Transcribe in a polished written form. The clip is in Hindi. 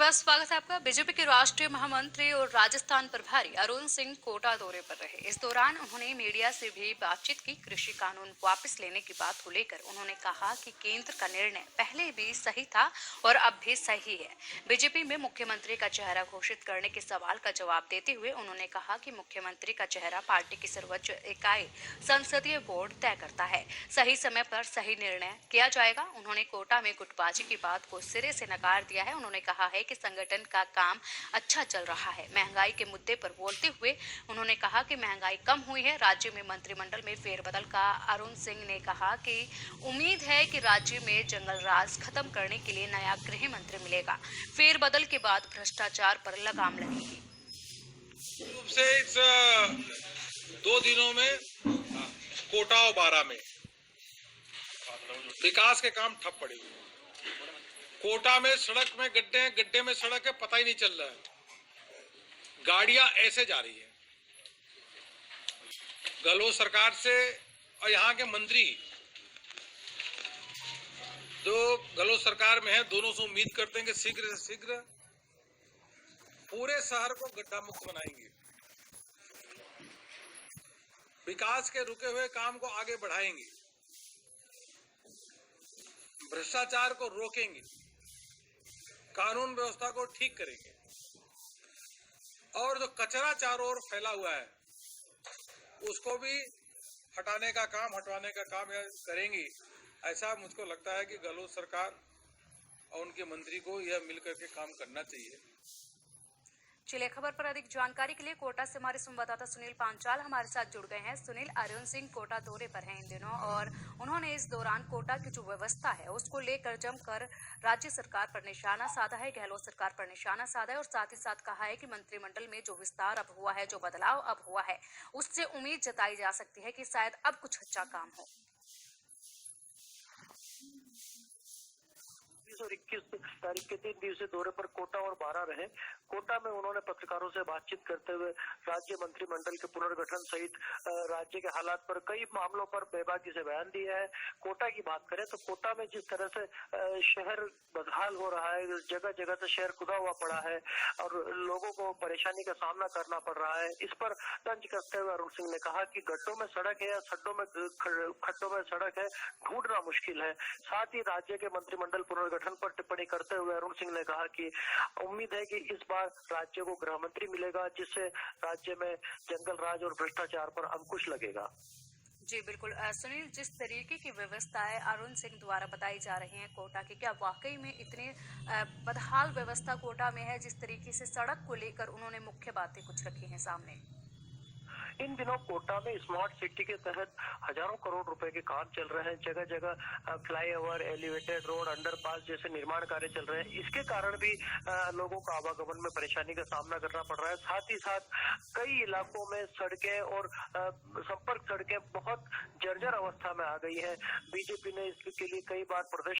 बहुत स्वागत है आपका। बीजेपी के राष्ट्रीय महामंत्री और राजस्थान प्रभारी अरुण सिंह कोटा दौरे पर रहे। इस दौरान उन्होंने मीडिया से भी बातचीत की। कृषि कानून वापस लेने की बात को लेकर उन्होंने कहा कि केंद्र का निर्णय पहले भी सही था और अब भी सही है। बीजेपी में मुख्यमंत्री का चेहरा घोषित करने के सवाल का जवाब देते हुए उन्होंने कहा कि मुख्यमंत्री का चेहरा पार्टी की सर्वोच्च इकाई संसदीय बोर्ड तय करता है। सही समय पर सही निर्णय किया जाएगा। उन्होंने कोटा में गुटबाजी की बात को सिरे से नकार दिया है। उन्होंने कहा है कि संगठन का काम अच्छा चल रहा है। महंगाई के मुद्दे पर बोलते हुए उन्होंने कहा कि महंगाई कम हुई है। राज्य में मंत्रिमंडल में फेरबदल का अरुण सिंह ने कहा कि उम्मीद है कि राज्य में जंगल राज खत्म करने के लिए नया गृह मंत्री मिलेगा। फेरबदल के बाद भ्रष्टाचार पर लगाम लगेगी। रूप से इस 2 दिनों में कोटा और बारां में विकास के काम ठप पड़े हुए। कोटा में सड़क में गड्ढे हैं, गड्ढे में सड़क है, पता ही नहीं चल रहा है। गाड़ियां ऐसे जा रही है। गहलोत सरकार से और यहाँ के मंत्री जो गहलोत सरकार में है, दोनों से उम्मीद करते हैं कि शीघ्र से शीघ्र पूरे शहर को गड्ढा मुक्त बनाएंगे, विकास के रुके हुए काम को आगे बढ़ाएंगे, भ्रष्टाचार को रोकेंगे, कानून व्यवस्था को ठीक करेंगे और जो कचरा चारों ओर फैला हुआ है उसको भी हटाने का काम यह करेंगी। ऐसा मुझको लगता है कि गहलोत सरकार और उनके मंत्री को यह मिलकर के काम करना चाहिए। चलिए, खबर पर अधिक जानकारी के लिए कोटा से हमारे संवाददाता सुनील पांचाल हमारे साथ जुड़ गए हैं। सुनील, अरुण सिंह कोटा दौरे पर हैं इन दिनों और उन्होंने इस दौरान कोटा की जो व्यवस्था है उसको लेकर जमकर राज्य सरकार पर निशाना साधा है, गहलोत सरकार पर निशाना साधा है और साथ ही साथ कहा है कि मंत्रिमंडल में जो विस्तार अब हुआ है, जो बदलाव अब हुआ है, उससे उम्मीद जताई जा सकती है कि शायद अब कुछ अच्छा काम हो। और 21 तारीख के 3 दिवसीय दौरे पर कोटा और बारां रहे। कोटा में उन्होंने पत्रकारों से बातचीत करते हुए राज्य मंत्रिमंडल के पुनर्गठन सहित राज्य के हालात पर कई मामलों पर बेबाकी से बयान दिया है। कोटा की बात करें तो कोटा में जिस तरह से शहर बदहाल हो रहा है, जगह जगह से शहर खुदा हुआ पड़ा है और लोगों को परेशानी का सामना करना पड़ रहा है, इस पर तंज कसते हुए अरुण सिंह ने कहा कि गड्ढों में सड़क है या खड्डों में सड़क है, ढूंढना मुश्किल है। साथ ही राज्य के मंत्रिमंडल पुनर्गठन पर टिप्पणी करते हुए अरुण सिंह ने कहा कि उम्मीद है कि इस बार राज्य को गृह मंत्री मिलेगा, जिससे राज्य में जंगल राज और भ्रष्टाचार पर अंकुश लगेगा। जी बिल्कुल। सुनील, जिस तरीके की व्यवस्थाएं अरुण सिंह द्वारा बताई जा रही हैं कोटा की, क्या वाकई में इतनी बदहाल व्यवस्था कोटा में है? जिस तरीके से सड़क को लेकर उन्होंने मुख्य बातें कुछ रखी हैं सामने। इन दिनों कोटा में स्मार्ट सिटी के तहत हजारों करोड़ रुपए के काम चल रहे हैं। जगह जगह फ्लाईओवर, एलिवेटेड रोड, अंडरपास जैसे निर्माण कार्य चल रहे हैं। इसके कारण भी लोगों को आवागमन में परेशानी का सामना करना पड़ रहा है। साथ ही साथ कई इलाकों में सड़कें और संपर्क सड़कें बहुत जर्जर अवस्था में आ गई है। बीजेपी ने इसके लिए कई बार प्रदर्शन